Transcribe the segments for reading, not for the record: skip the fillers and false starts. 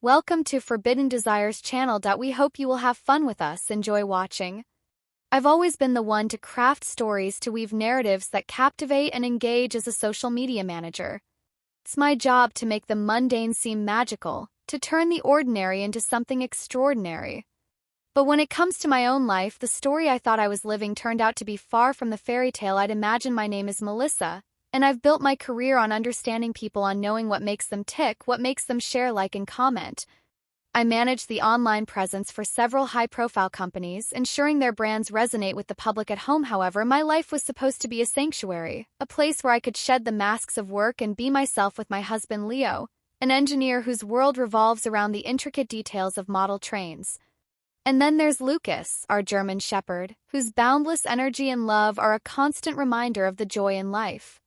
Welcome to Forbidden Desires channel. We hope you will have fun with us. Enjoy watching. I've always been the one to craft stories to weave narratives that captivate and engage as a social media manager. It's my job to make the mundane seem magical, to turn the ordinary into something extraordinary. But when it comes to my own life, the story I thought I was living turned out to be far from the fairy tale I'd imagined. My name is Melissa, and I've built my career on understanding people, on knowing what makes them tick, what makes them share, like, and comment. I manage the online presence for several high-profile companies, ensuring their brands resonate with the public at home. However, my life was supposed to be a sanctuary, a place where I could shed the masks of work and be myself with my husband Leo, an engineer whose world revolves around the intricate details of model trains. And then there's Lucas, our German shepherd, whose boundless energy and love are a constant reminder of the joy in life.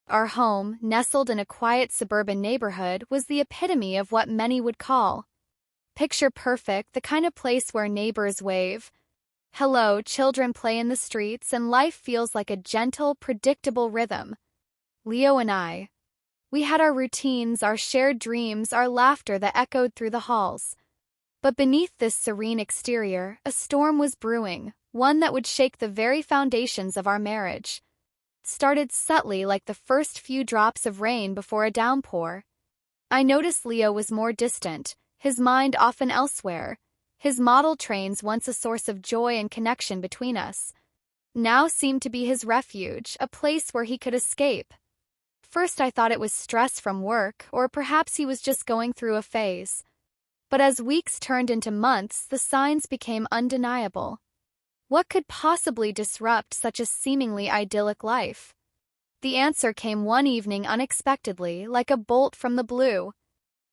Our home, nestled in a quiet suburban neighborhood, was the epitome of what many would call picture perfect, the kind of place where neighbors wave hello, children play in the streets, and life feels like a gentle, predictable rhythm. Leo and I, we had our routines, our shared dreams, our laughter that echoed through the halls. But beneath this serene exterior, a storm was brewing, one that would shake the very foundations of our marriage. It started subtly, like the first few drops of rain before a downpour. I noticed Leo was more distant, his mind often elsewhere. His model trains, once a source of joy and connection between us, now seemed to be his refuge, a place where he could escape. First I thought it was stress from work, or perhaps he was just going through a phase. But as weeks turned into months, the signs became undeniable. What could possibly disrupt such a seemingly idyllic life? The answer came one evening unexpectedly, like a bolt from the blue.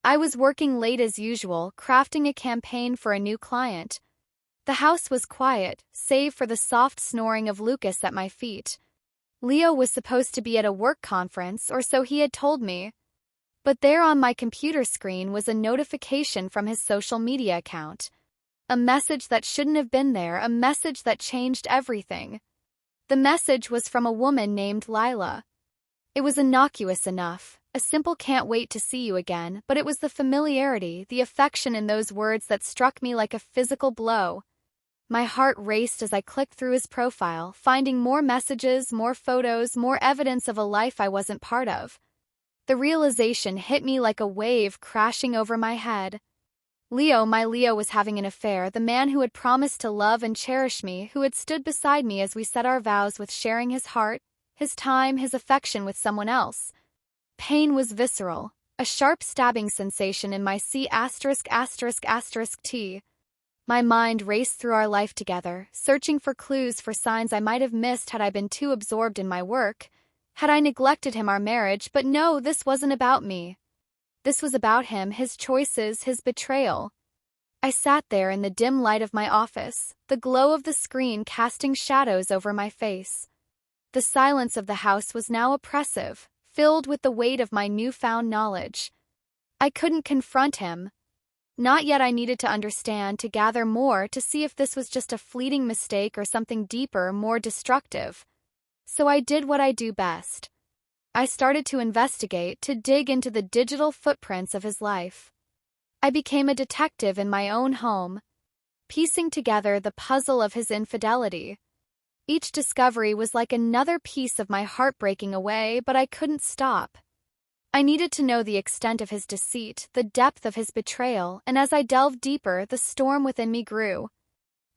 I was working late as usual, crafting a campaign for a new client. The house was quiet, save for the soft snoring of Lucas at my feet. Leo was supposed to be at a work conference, or so he had told me. But there on my computer screen was a notification from his social media account. A message that shouldn't have been there, a message that changed everything. The message was from a woman named Lila. It was innocuous enough, a simple "can't wait to see you again," but it was the familiarity, the affection in those words that struck me like a physical blow. My heart raced as I clicked through his profile, finding more messages, more photos, more evidence of a life I wasn't part of. The realization hit me like a wave crashing over my head. My Leo was having an affair, the man who had promised to love and cherish me, who had stood beside me as we said our vows, with sharing his heart, his time, his affection with someone else. Pain was visceral, a sharp stabbing sensation in my C*******T. My mind raced through our life together, searching for clues, for signs I might have missed had I been too absorbed in my work, had I neglected him, our marriage. But no, this wasn't about me. This was about him, his choices, his betrayal. I sat there in the dim light of my office, the glow of the screen casting shadows over my face. The silence of the house was now oppressive, filled with the weight of my newfound knowledge. I couldn't confront him. Not yet. I needed to understand, to gather more, to see if this was just a fleeting mistake or something deeper, more destructive. So I did what I do best. I started to investigate, to dig into the digital footprints of his life. I became a detective in my own home, piecing together the puzzle of his infidelity. Each discovery was like another piece of my heart breaking away, but I couldn't stop. I needed to know the extent of his deceit, the depth of his betrayal, and as I delved deeper, the storm within me grew.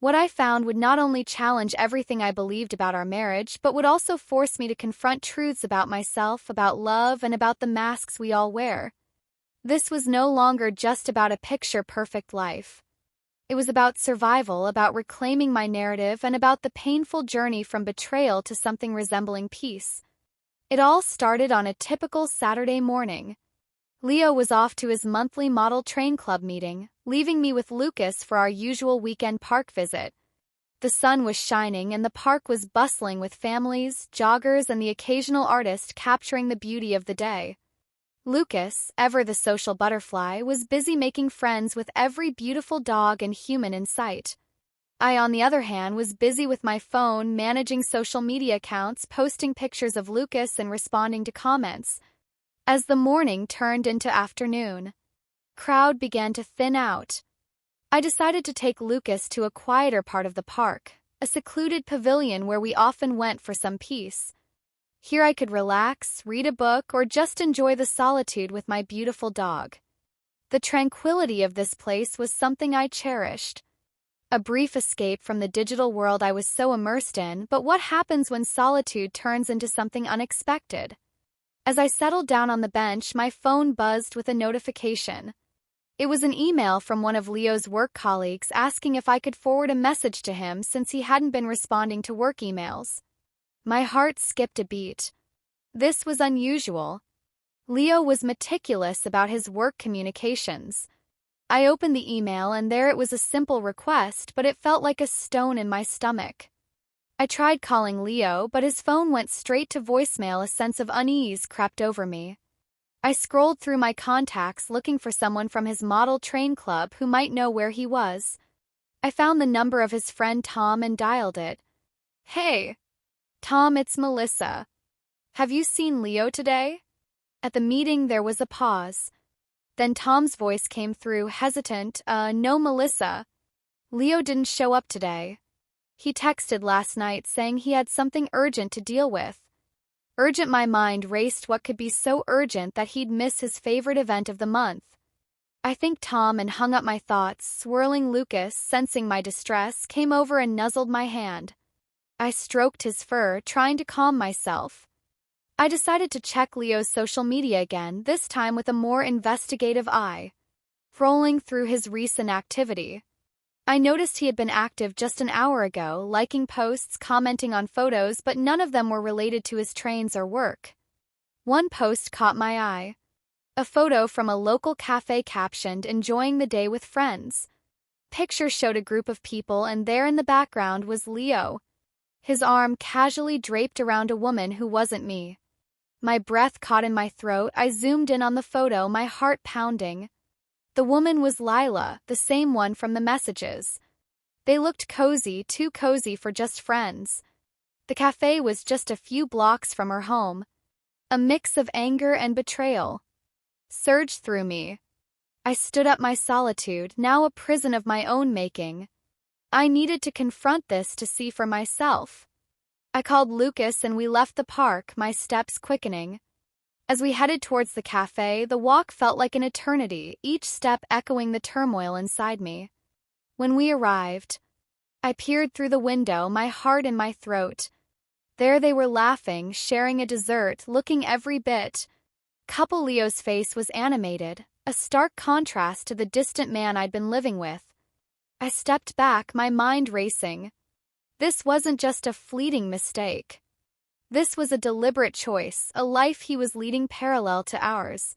What I found would not only challenge everything I believed about our marriage, but would also force me to confront truths about myself, about love, and about the masks we all wear. This was no longer just about a picture-perfect life. It was about survival, about reclaiming my narrative, and about the painful journey from betrayal to something resembling peace. It all started on a typical Saturday morning. Leo was off to his monthly model train club meeting, leaving me with Lucas for our usual weekend park visit. The sun was shining and the park was bustling with families, joggers, and the occasional artist capturing the beauty of the day. Lucas, ever the social butterfly, was busy making friends with every beautiful dog and human in sight. I, on the other hand, was busy with my phone, managing social media accounts, posting pictures of Lucas and responding to comments. As the morning turned into afternoon, crowd began to thin out. I decided to take Lucas to a quieter part of the park, a secluded pavilion where we often went for some peace. Here I could relax, read a book, or just enjoy the solitude with my beautiful dog. The tranquility of this place was something I cherished. A brief escape from the digital world I was so immersed in, but what happens when solitude turns into something unexpected? As I settled down on the bench, my phone buzzed with a notification. It was an email from one of Leo's work colleagues asking if I could forward a message to him since he hadn't been responding to work emails. My heart skipped a beat. This was unusual. Leo was meticulous about his work communications. I opened the email and there it was, a simple request, but it felt like a stone in my stomach. I tried calling Leo, but his phone went straight to voicemail. A sense of unease crept over me. I scrolled through my contacts looking for someone from his model train club who might know where he was. I found the number of his friend Tom and dialed it. "Hey, Tom, it's Melissa. Have you seen Leo today?" At the meeting there was a pause. Then Tom's voice came through, hesitant. No, Melissa. Leo didn't show up today. He texted last night saying he had something urgent to deal with." Urgent. My mind raced. What could be so urgent that he'd miss his favorite event of the month? I thanked Tom and hung up my thoughts. Swirling Lucas, sensing my distress, came over and nuzzled my hand. I stroked his fur, trying to calm myself. I decided to check Leo's social media again, this time with a more investigative eye. Rolling through his recent activity, I noticed he had been active just an hour ago, liking posts, commenting on photos, but none of them were related to his trains or work. One post caught my eye. A photo from a local cafe captioned, "Enjoying the day with friends." Picture showed a group of people, and there in the background was Leo, his arm casually draped around a woman who wasn't me. My breath caught in my throat. I zoomed in on the photo, my heart pounding. The woman was Lila, the same one from the messages. They looked cozy, too cozy for just friends. The cafe was just a few blocks from her home. A mix of anger and betrayal surged through me. I stood up. My solitude, now a prison of my own making. I needed to confront this to see for myself. I called Lucas and we left the park, my steps quickening. As we headed towards the cafe, the walk felt like an eternity, each step echoing the turmoil inside me. When we arrived, I peered through the window, my heart in my throat. There they were, laughing, sharing a dessert, looking every bit. Couple Leo's face was animated, a stark contrast to the distant man I'd been living with. I stepped back, my mind racing. This wasn't just a fleeting mistake. This was a deliberate choice, a life he was leading parallel to ours.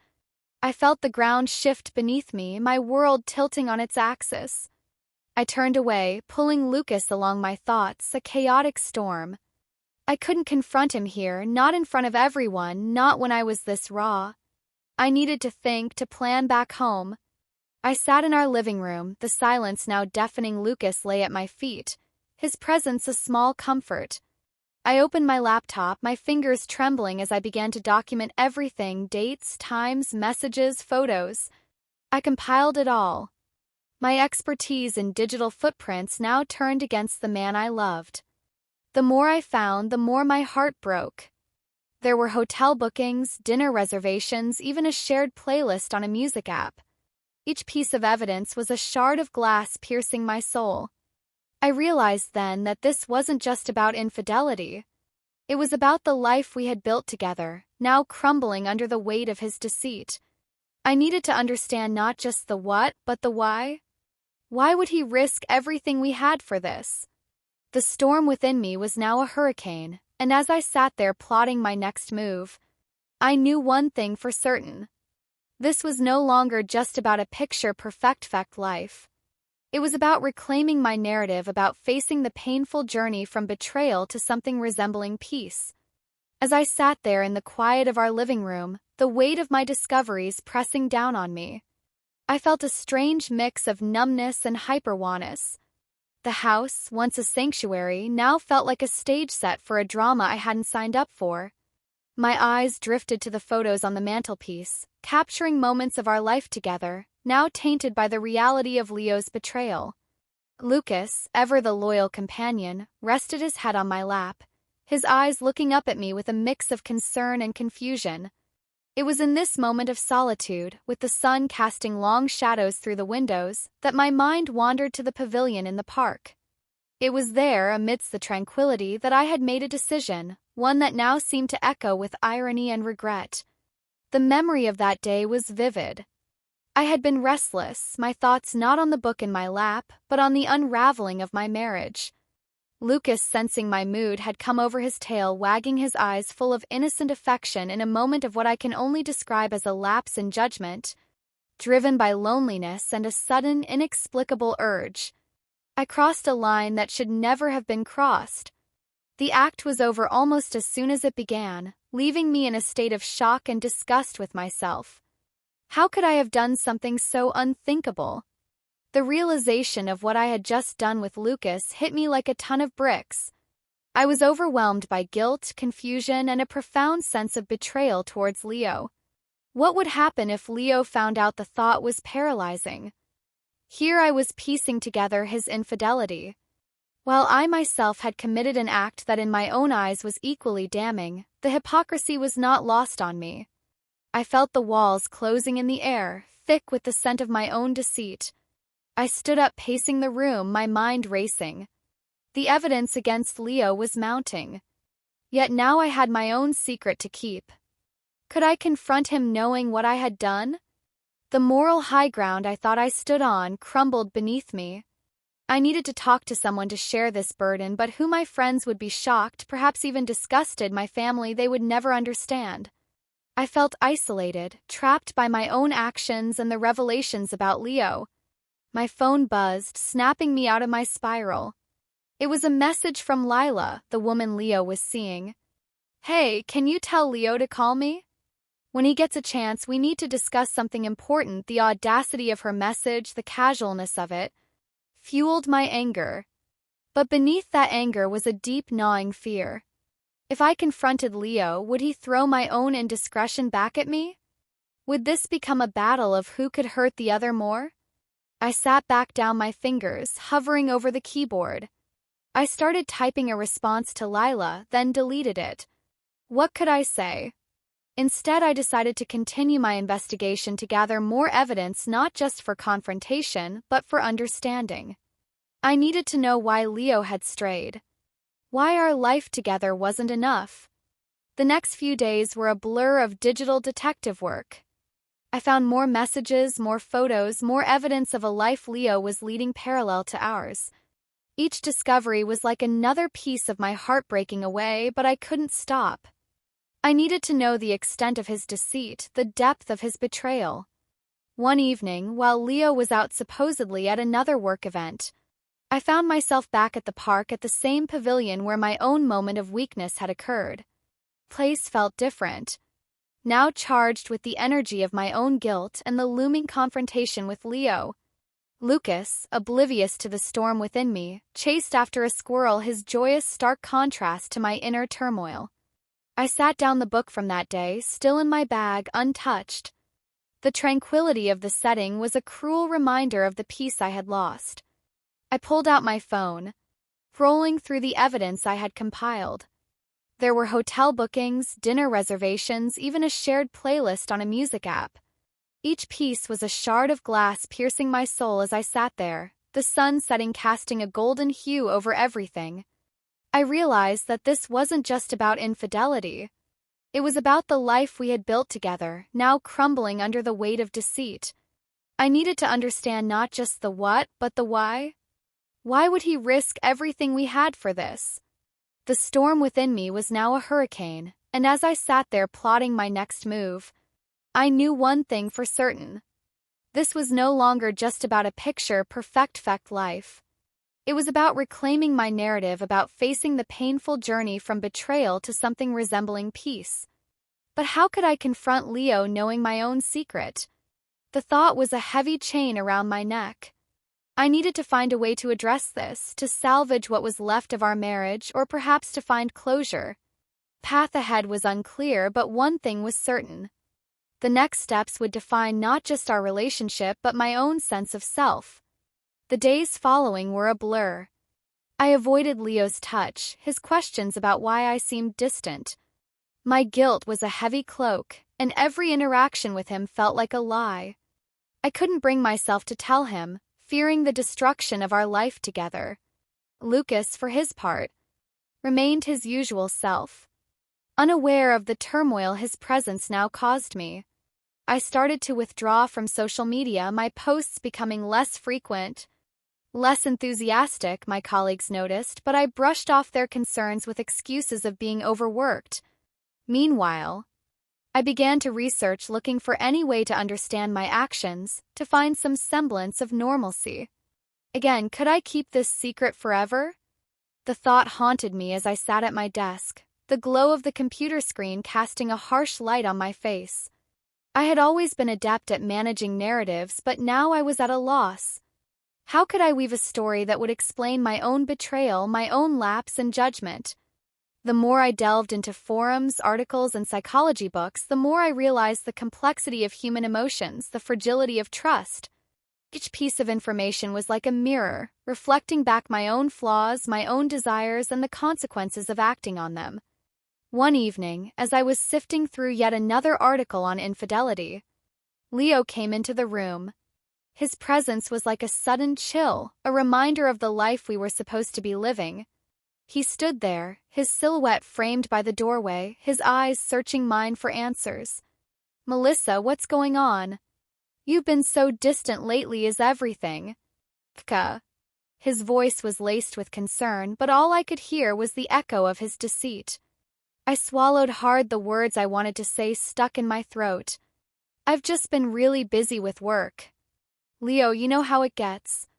I felt the ground shift beneath me, my world tilting on its axis. I turned away, pulling Lucas along my thoughts, a chaotic storm. I couldn't confront him here, not in front of everyone, not when I was this raw. I needed to think, to plan back home. I sat in our living room, the silence now deafening. Lucas lay at my feet, his presence a small comfort. I opened my laptop, my fingers trembling as I began to document everything, dates, times, messages, photos. I compiled it all. My expertise in digital footprints now turned against the man I loved. The more I found, the more my heart broke. There were hotel bookings, dinner reservations, even a shared playlist on a music app. Each piece of evidence was a shard of glass piercing my soul. I realized then that this wasn't just about infidelity. It was about the life we had built together, now crumbling under the weight of his deceit. I needed to understand not just the what, but the why. Why would he risk everything we had for this? The storm within me was now a hurricane, and as I sat there plotting my next move, I knew one thing for certain. This was no longer just about a picture-perfect life. It was about reclaiming my narrative, about facing the painful journey from betrayal to something resembling peace. As I sat there in the quiet of our living room, the weight of my discoveries pressing down on me, I felt a strange mix of numbness and hyper-awareness. The house, once a sanctuary, now felt like a stage set for a drama I hadn't signed up for. My eyes drifted to the photos on the mantelpiece, capturing moments of our life together, now tainted by the reality of Leo's betrayal. Lucas, ever the loyal companion, rested his head on my lap, his eyes looking up at me with a mix of concern and confusion. It was in this moment of solitude, with the sun casting long shadows through the windows, that my mind wandered to the pavilion in the park. It was there, amidst the tranquility, that I had made a decision, one that now seemed to echo with irony and regret. The memory of that day was vivid. I had been restless, my thoughts not on the book in my lap, but on the unraveling of my marriage. Lucas, sensing my mood, had come over his tail, wagging his eyes full of innocent affection in a moment of what I can only describe as a lapse in judgment, driven by loneliness and a sudden, inexplicable urge. I crossed a line that should never have been crossed. The act was over almost as soon as it began, leaving me in a state of shock and disgust with myself. How could I have done something so unthinkable? The realization of what I had just done with Lucas hit me like a ton of bricks. I was overwhelmed by guilt, confusion, and a profound sense of betrayal towards Leo. What would happen if Leo found out the thought was paralyzing? Here I was piecing together his infidelity, while I myself had committed an act that in my own eyes was equally damning. The hypocrisy was not lost on me. I felt the walls closing in the air, thick with the scent of my own deceit. I stood up, pacing the room, my mind racing. The evidence against Leo was mounting. Yet now I had my own secret to keep. Could I confront him knowing what I had done? The moral high ground I thought I stood on crumbled beneath me. I needed to talk to someone to share this burden, but who? My friends would be shocked, perhaps even disgusted. My family, they would never understand. I felt isolated, trapped by my own actions and the revelations about Leo. My phone buzzed, snapping me out of my spiral. It was a message from Lila, the woman Leo was seeing. "Hey, can you tell Leo to call me? When he gets a chance, we need to discuss something important." The audacity of her message, the casualness of it, fueled my anger. But beneath that anger was a deep, gnawing fear. If I confronted Leo, would he throw my own indiscretion back at me? Would this become a battle of who could hurt the other more? I sat back down, my fingers hovering over the keyboard. I started typing a response to Lila, then deleted it. What could I say? Instead, I decided to continue my investigation to gather more evidence, not just for confrontation, but for understanding. I needed to know why Leo had strayed. Why our life together wasn't enough. The next few days were a blur of digital detective work. I found more messages, more photos, more evidence of a life Leo was leading parallel to ours. Each discovery was like another piece of my heart breaking away, but I couldn't stop. I needed to know the extent of his deceit, the depth of his betrayal. One evening, while Leo was out supposedly at another work event, I found myself back at the park at the same pavilion where my own moment of weakness had occurred. Place felt different, now charged with the energy of my own guilt and the looming confrontation with Leo. Lucas, oblivious to the storm within me, chased after a squirrel, his joyous stark contrast to my inner turmoil. I sat down the book from that day, still in my bag, untouched. The tranquility of the setting was a cruel reminder of the peace I had lost. I pulled out my phone, scrolling through the evidence I had compiled. There were hotel bookings, dinner reservations, even a shared playlist on a music app. Each piece was a shard of glass piercing my soul as I sat there, the sun setting casting a golden hue over everything. I realized that this wasn't just about infidelity. It was about the life we had built together, now crumbling under the weight of deceit. I needed to understand not just the what, but the why. Why would he risk everything we had for this? The storm within me was now a hurricane, and as I sat there plotting my next move, I knew one thing for certain. This was no longer just about a picture-perfect life. It was about reclaiming my narrative, about facing the painful journey from betrayal to something resembling peace. But how could I confront Leo knowing my own secret? The thought was a heavy chain around my neck. I needed to find a way to address this, to salvage what was left of our marriage, or perhaps to find closure. Path ahead was unclear, but one thing was certain. The next steps would define not just our relationship but my own sense of self. The days following were a blur. I avoided Leo's touch, his questions about why I seemed distant. My guilt was a heavy cloak, and every interaction with him felt like a lie. I couldn't bring myself to tell him, fearing the destruction of our life together. Lucas, for his part, remained his usual self. Unaware of the turmoil his presence now caused me, I started to withdraw from social media, my posts becoming less frequent, less enthusiastic, my colleagues noticed, but I brushed off their concerns with excuses of being overworked. Meanwhile, I began to research, looking for any way to understand my actions, to find some semblance of normalcy. Again, could I keep this secret forever? The thought haunted me as I sat at my desk, the glow of the computer screen casting a harsh light on my face. I had always been adept at managing narratives, but now I was at a loss. How could I weave a story that would explain my own betrayal, my own lapse in judgment? The more I delved into forums, articles, and psychology books, the more I realized the complexity of human emotions, the fragility of trust. Each piece of information was like a mirror, reflecting back my own flaws, my own desires, and the consequences of acting on them. One evening, as I was sifting through yet another article on infidelity, Leo came into the room. His presence was like a sudden chill, a reminder of the life we were supposed to be living. He stood there, his silhouette framed by the doorway, his eyes searching mine for answers. "Melissa, what's going on? You've been so distant lately, is everything?" "Kka." His voice was laced with concern, but all I could hear was the echo of his deceit. I swallowed hard, the words I wanted to say stuck in my throat. "I've just been really busy with work." "Leo, you know how it gets."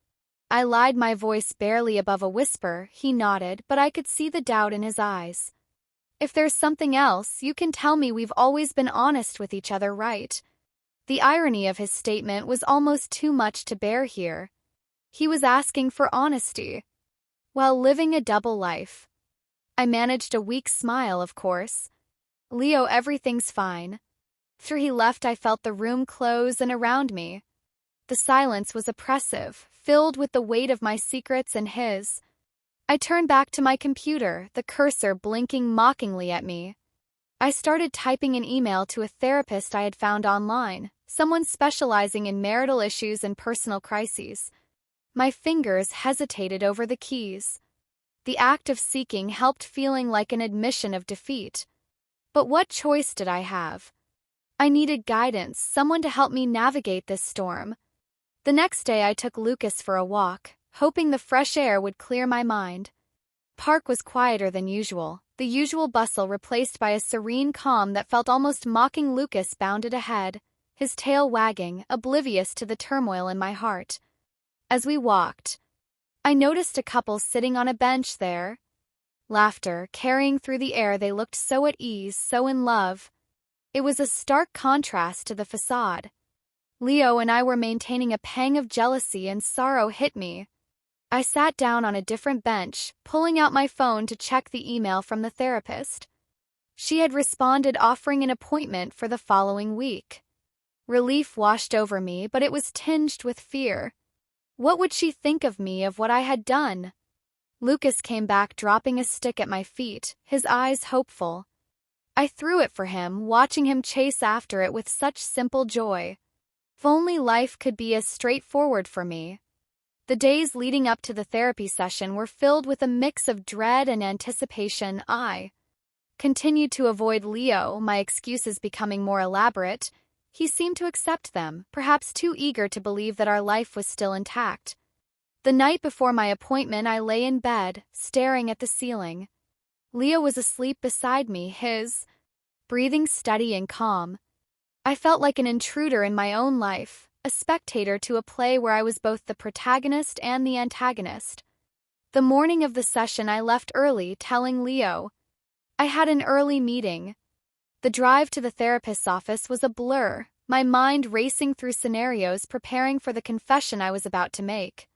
I lied, my voice barely above a whisper. He nodded, but I could see the doubt in his eyes. "If there's something else, you can tell me. We've always been honest with each other, right?" The irony of his statement was almost too much to bear here. He was asking for honesty, while living a double life. I managed a weak smile, of course. "Leo, everything's fine." After he left, I felt the room close in around me. The silence was oppressive, filled with the weight of my secrets and his. I turned back to my computer, the cursor blinking mockingly at me. I started typing an email to a therapist I had found online, someone specializing in marital issues and personal crises. My fingers hesitated over the keys. The act of seeking helped, feeling like an admission of defeat. But what choice did I have? I needed guidance, someone to help me navigate this storm. The next day I took Lucas for a walk, hoping the fresh air would clear my mind. The park was quieter than usual, the usual bustle replaced by a serene calm that felt almost mocking. Lucas bounded ahead, his tail wagging, oblivious to the turmoil in my heart. As we walked, I noticed a couple sitting on a bench there. Laughter carrying through the air, they looked so at ease, so in love. It was a stark contrast to the facade. Leo and I were maintaining. A pang of jealousy and sorrow hit me. I sat down on a different bench, pulling out my phone to check the email from the therapist. She had responded, offering an appointment for the following week. Relief washed over me, but it was tinged with fear. What would she think of me, of what I had done? Lucas came back, dropping a stick at my feet, his eyes hopeful. I threw it for him, watching him chase after it with such simple joy. If only life could be as straightforward for me. The days leading up to the therapy session were filled with a mix of dread and anticipation. I continued to avoid Leo, my excuses becoming more elaborate. He seemed to accept them, perhaps too eager to believe that our life was still intact. The night before my appointment, I lay in bed, staring at the ceiling. Leo was asleep beside me, his breathing steady and calm. I felt like an intruder in my own life, a spectator to a play where I was both the protagonist and the antagonist. The morning of the session, I left early, telling Leo I had an early meeting. The drive to the therapist's office was a blur, my mind racing through scenarios, preparing for the confession I was about to make.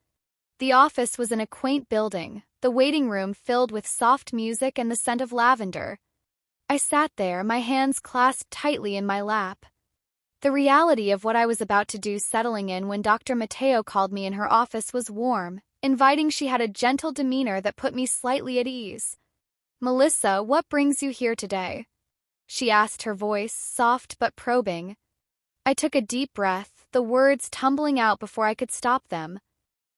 The office was in a quaint building, the waiting room filled with soft music and the scent of lavender. I sat there, my hands clasped tightly in my lap. The reality of what I was about to do settling in when Dr. Mateo called me in her office was warm, inviting. She had a gentle demeanor that put me slightly at ease. "Melissa, what brings you here today?" she asked, her voice soft but probing. I took a deep breath, the words tumbling out before I could stop them.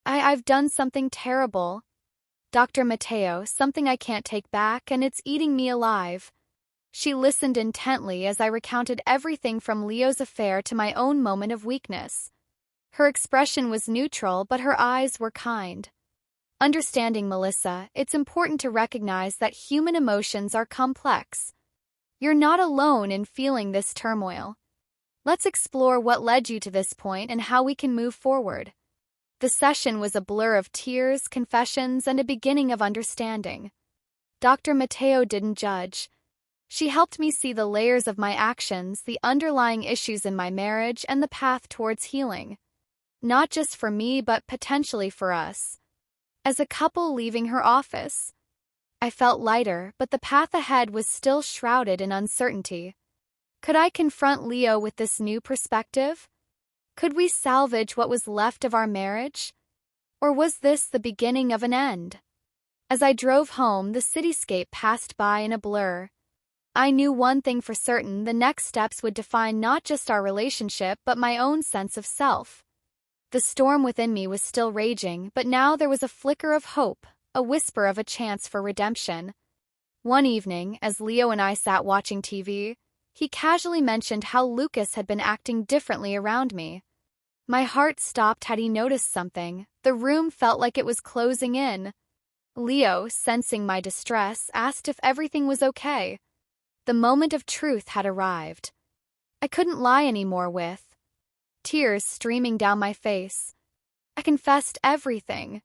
I've done something terrible, Dr. Mateo, something I can't take back, and it's eating me alive. She listened intently as I recounted everything from Leo's affair to my own moment of weakness. Her expression was neutral, but her eyes were kind. "Understanding, Melissa, it's important to recognize that human emotions are complex. You're not alone in feeling this turmoil. Let's explore what led you to this point and how we can move forward." The session was a blur of tears, confessions, and a beginning of understanding. Dr. Mateo didn't judge. She helped me see the layers of my actions, the underlying issues in my marriage, and the path towards healing. Not just for me, but potentially for us. As a couple leaving her office, I felt lighter, but the path ahead was still shrouded in uncertainty. Could I confront Leo with this new perspective? Could we salvage what was left of our marriage? Or was this the beginning of an end? As I drove home, the cityscape passed by in a blur. I knew one thing for certain: the next steps would define not just our relationship, but my own sense of self. The storm within me was still raging, but now there was a flicker of hope, a whisper of a chance for redemption. One evening, as Leo and I sat watching TV, he casually mentioned how Lucas had been acting differently around me. My heart stopped. Had he noticed something? The room felt like it was closing in. Leo, sensing my distress, asked if everything was okay. The moment of truth had arrived. I couldn't lie anymore, with tears streaming down my face. I confessed everything.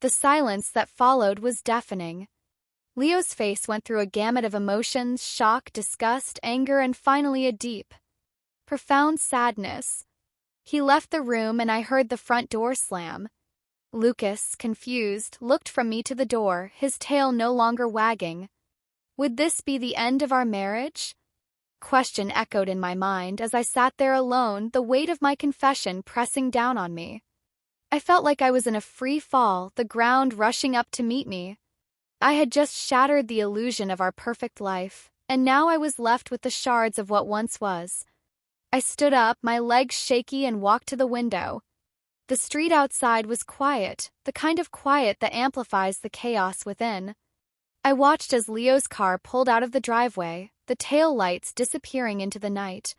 The silence that followed was deafening. Leo's face went through a gamut of emotions: shock, disgust, anger, and finally a deep, profound sadness. He left the room and I heard the front door slam. Lucas, confused, looked from me to the door, his tail no longer wagging. Would this be the end of our marriage? Question echoed in my mind as I sat there alone, the weight of my confession pressing down on me. I felt like I was in a free fall, the ground rushing up to meet me. I had just shattered the illusion of our perfect life, and now I was left with the shards of what once was. I stood up, my legs shaky, and walked to the window. The street outside was quiet, the kind of quiet that amplifies the chaos within. I watched as Leo's car pulled out of the driveway, the tail lights disappearing into the night.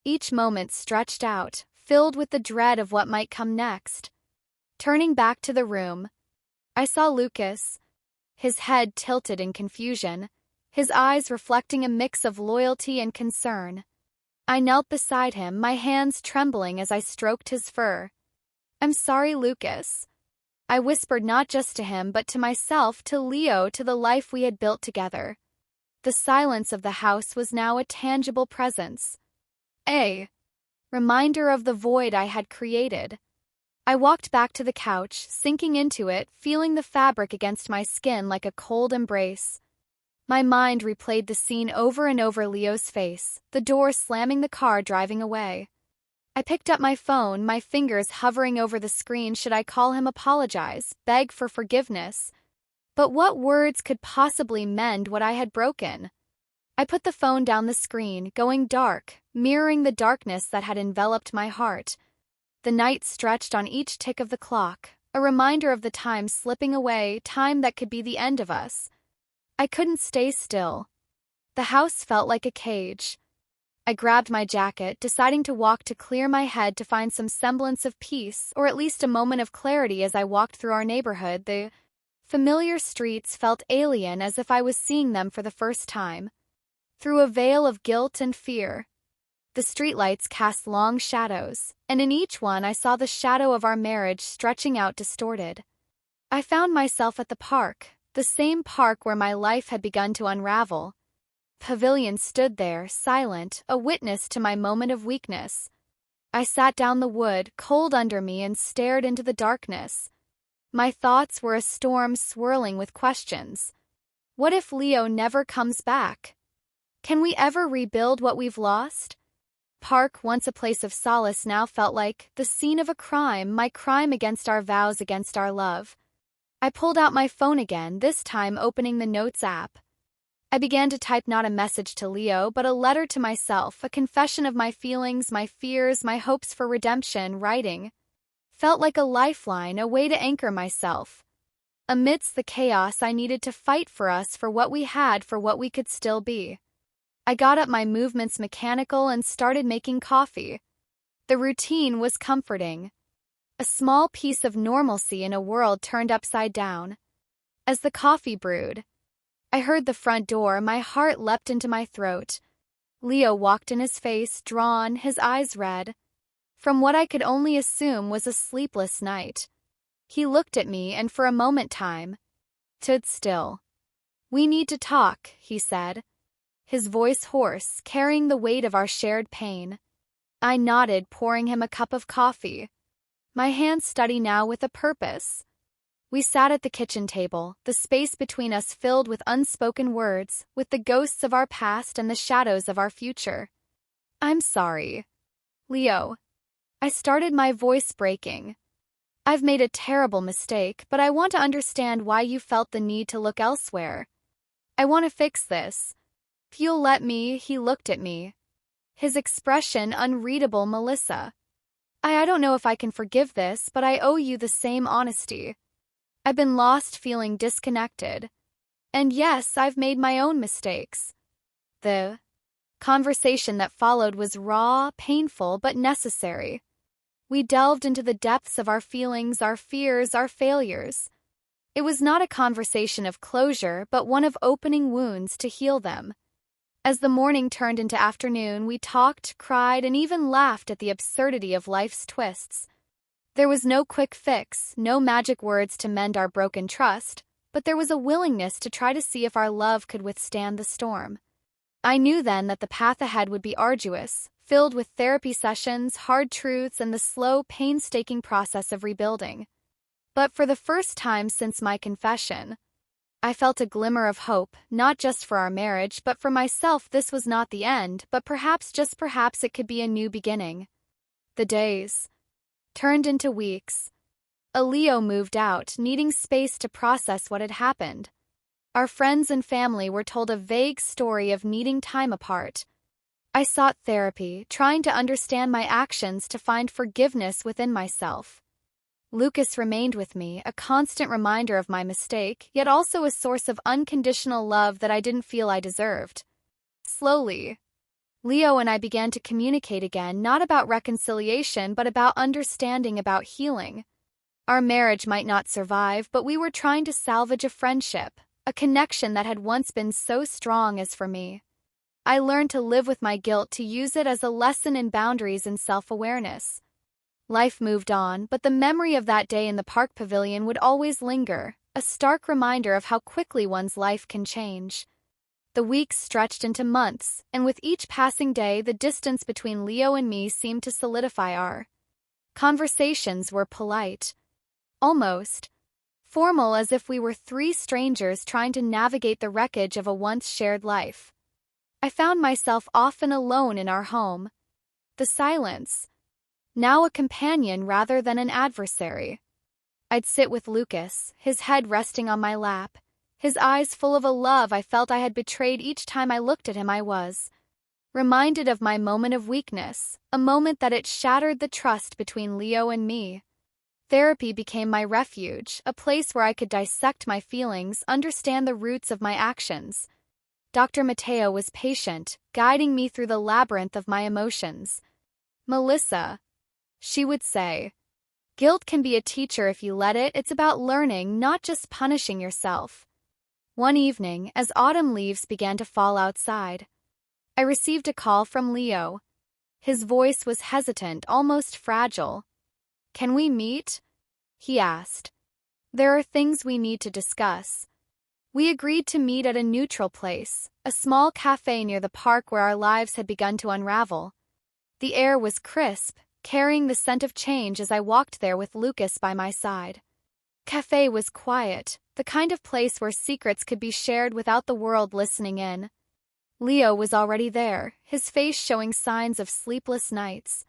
Each moment stretched out, filled with the dread of what might come next. Turning back to the room, I saw Lucas, his head tilted in confusion, his eyes reflecting a mix of loyalty and concern. I knelt beside him, my hands trembling as I stroked his fur. "I'm sorry, Lucas," I whispered, not just to him but to myself, to Leo, to the life we had built together. The silence of the house was now a tangible presence. A reminder of the void I had created. I walked back to the couch, sinking into it, feeling the fabric against my skin like a cold embrace. My mind replayed the scene over and over: Leo's face, the door slamming, the car driving away. I picked up my phone, my fingers hovering over the screen. Should I call him, apologize, beg for forgiveness? But what words could possibly mend what I had broken? I put the phone down, the screen going dark, mirroring the darkness that had enveloped my heart. The night stretched on each tick of the clock, a reminder of the time slipping away, time that could be the end of us. I couldn't stay still. The house felt like a cage. I grabbed my jacket, deciding to walk to clear my head, to find some semblance of peace, or at least a moment of clarity. As I walked through our neighborhood, the familiar streets felt alien, as if I was seeing them for the first time. Through a veil of guilt and fear, the streetlights cast long shadows, and in each one I saw the shadow of our marriage stretching out distorted. I found myself at the park, the same park where my life had begun to unravel. Pavilion stood there, silent, a witness to my moment of weakness. I sat down, the wood cold under me, and stared into the darkness. My thoughts were a storm swirling with questions. What if Leo never comes back? Can we ever rebuild what we've lost? Park, once a place of solace, now felt like the scene of a crime, my crime against our vows, against our love. I pulled out my phone again, this time opening the Notes app. I began to type not a message to Leo, but a letter to myself, a confession of my feelings, my fears, my hopes for redemption. Writing felt like a lifeline, a way to anchor myself. Amidst the chaos, I needed to fight for us, for what we had, for what we could still be. I got up, my movements mechanical, and started making coffee. The routine was comforting. A small piece of normalcy in a world turned upside down. As the coffee brewed, I heard the front door. My heart leapt into my throat. Leo walked in, his face drawn, his eyes red. From what I could only assume was a sleepless night. He looked at me and for a moment time stood still. "We need to talk," he said, his voice hoarse, carrying the weight of our shared pain. I nodded, pouring him a cup of coffee. My hands steady now, with a purpose. We sat at the kitchen table, the space between us filled with unspoken words, with the ghosts of our past and the shadows of our future. "I'm sorry, Leo," I started, my voice breaking. "I've made a terrible mistake, but I want to understand why you felt the need to look elsewhere. I want to fix this. If you'll let me." He looked at me, his expression unreadable. "Melissa, I don't know if I can forgive this, but I owe you the same honesty. I've been lost, feeling disconnected. And yes, I've made my own mistakes." The conversation that followed was raw, painful, but necessary. We delved into the depths of our feelings, our fears, our failures. It was not a conversation of closure, but one of opening wounds to heal them. As the morning turned into afternoon, we talked, cried, and even laughed at the absurdity of life's twists. There was no quick fix, no magic words to mend our broken trust, but there was a willingness to try to see if our love could withstand the storm. I knew then that the path ahead would be arduous, filled with therapy sessions, hard truths, and the slow, painstaking process of rebuilding. But for the first time since my confession, I felt a glimmer of hope, not just for our marriage, but for myself. This was not the end, but perhaps, just perhaps, it could be a new beginning. The days turned into weeks. Leo moved out, needing space to process what had happened. Our friends and family were told a vague story of needing time apart. I sought therapy, trying to understand my actions, to find forgiveness within myself. Lucas remained with me, a constant reminder of my mistake, yet also a source of unconditional love that I didn't feel I deserved. Slowly, Leo and I began to communicate again, not about reconciliation, but about understanding, about healing. Our marriage might not survive, but we were trying to salvage a friendship, a connection that had once been so strong. As for me, I learned to live with my guilt, to use it as a lesson in boundaries and self-awareness. Life moved on, but the memory of that day in the park pavilion would always linger, a stark reminder of how quickly one's life can change. The weeks stretched into months, and with each passing day, the distance between Leo and me seemed to solidify. Our conversations were polite, almost formal, as if we were three strangers trying to navigate the wreckage of a once shared life. I found myself often alone in our home. The silence, now a companion rather than an adversary. I'd sit with Lucas, his head resting on my lap, his eyes full of a love I felt I had betrayed. Each time I looked at him, I was reminded of my moment of weakness, a moment that it shattered the trust between Leo and me. Therapy became my refuge, a place where I could dissect my feelings, understand the roots of my actions. Dr. Mateo was patient, guiding me through the labyrinth of my emotions. "Melissa," she would say, "guilt can be a teacher if you let it. It's about learning, not just punishing yourself." One evening, as autumn leaves began to fall outside, I received a call from Leo. His voice was hesitant, almost fragile. "Can we meet?" he asked. "There are things we need to discuss." We agreed to meet at a neutral place, a small cafe near the park where our lives had begun to unravel. The air was crisp, carrying the scent of change as I walked there with Lucas by my side. Cafe was quiet, the kind of place where secrets could be shared without the world listening in. Leo was already there, his face showing signs of sleepless nights.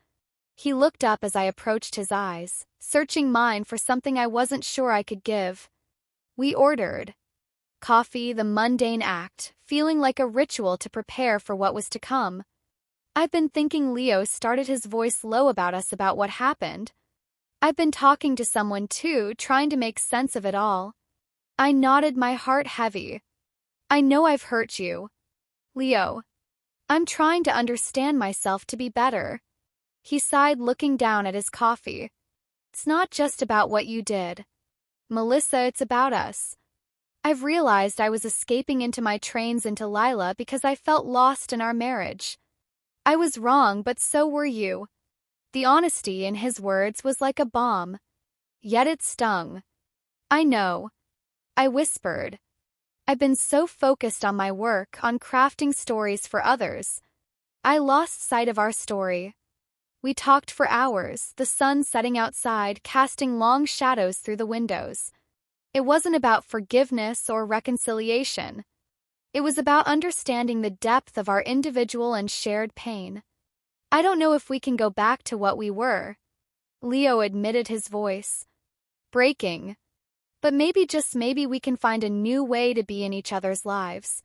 He looked up as I approached his eyes, searching mine for something I wasn't sure I could give. We ordered coffee, the mundane act, feeling like a ritual to prepare for what was to come. I've been thinking Leo started his voice low about us about what happened. I've been talking to someone too, trying to make sense of it all. I nodded, my heart heavy. I know I've hurt you, Leo. I'm trying to understand myself to be better. He sighed, looking down at his coffee. It's not just about what you did, Melissa, it's about us. I've realized I was escaping into my trains into Lila because I felt lost in our marriage. I was wrong, but so were you. The honesty in his words was like a bomb. Yet it stung. I know, I whispered. I've been so focused on my work, on crafting stories for others. I lost sight of our story. We talked for hours, the sun setting outside, casting long shadows through the windows. It wasn't about forgiveness or reconciliation. It was about understanding the depth of our individual and shared pain. I don't know if we can go back to what we were, Leo admitted, his voice breaking. But maybe, just maybe, we can find a new way to be in each other's lives.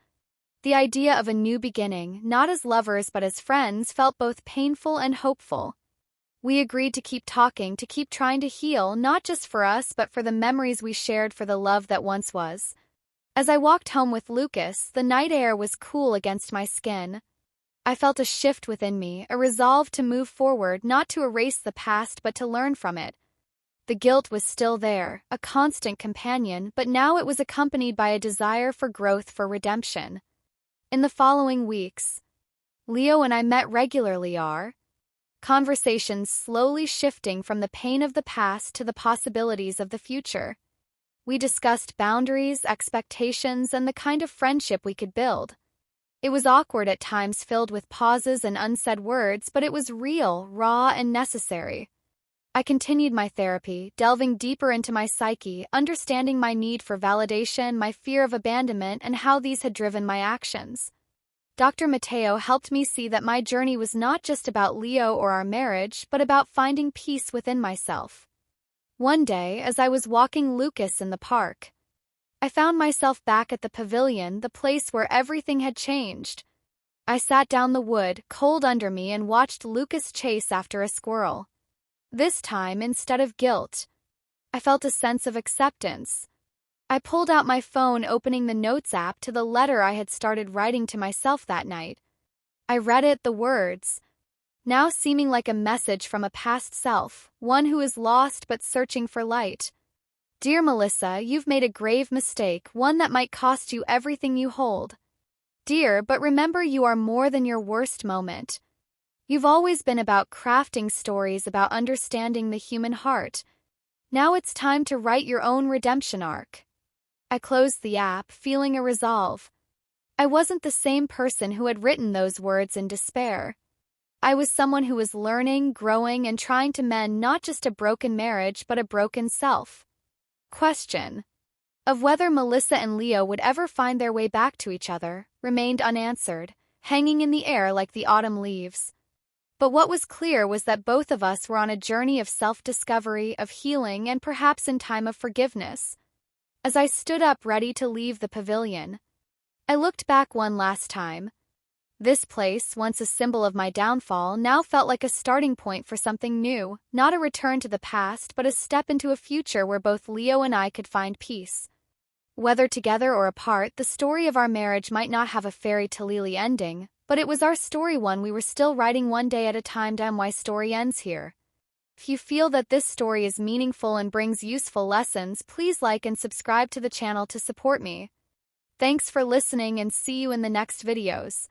The idea of a new beginning, not as lovers but as friends, felt both painful and hopeful. We agreed to keep talking, to keep trying to heal, not just for us but for the memories we shared, for the love that once was. As I walked home with Lucas, the night air was cool against my skin. I felt a shift within me, a resolve to move forward, not to erase the past but to learn from it. The guilt was still there, a constant companion, but now it was accompanied by a desire for growth, for redemption. In the following weeks, Leo and I met regularly, our conversations slowly shifting from the pain of the past to the possibilities of the future. We discussed boundaries, expectations, and the kind of friendship we could build. It was awkward at times, filled with pauses and unsaid words, but it was real, raw, and necessary. I continued my therapy, delving deeper into my psyche, understanding my need for validation, my fear of abandonment, and how these had driven my actions. Dr. Mateo helped me see that my journey was not just about Leo or our marriage, but about finding peace within myself. One day, as I was walking Lucas in the park, I found myself back at the pavilion, the place where everything had changed. I sat down the wood, cold under me, and watched Lucas chase after a squirrel. This time, instead of guilt, I felt a sense of acceptance. I pulled out my phone, opening the Notes app to the letter I had started writing to myself that night. I read it, the words, now seeming like a message from a past self, one who is lost but searching for light. Dear Melissa, you've made a grave mistake, one that might cost you everything you hold. Dear, but remember, you are more than your worst moment. You've always been about crafting stories, about understanding the human heart. Now it's time to write your own redemption arc. I closed the app, feeling a resolve. I wasn't the same person who had written those words in despair. I was someone who was learning, growing, and trying to mend not just a broken marriage but a broken self. Question of whether Melissa and Leo would ever find their way back to each other remained unanswered, hanging in the air like the autumn leaves. But what was clear was that both of us were on a journey of self-discovery, of healing, and perhaps in time of forgiveness. As I stood up ready to leave the pavilion, I looked back one last time. This place, once a symbol of my downfall, now felt like a starting point for something new, not a return to the past, but a step into a future where both Leo and I could find peace. Whether together or apart, the story of our marriage might not have a fairy tale ending, but it was our story, one we were still writing one day at a time. My story ends here. If you feel that this story is meaningful and brings useful lessons, please like and subscribe to the channel to support me. Thanks for listening, and see you in the next videos.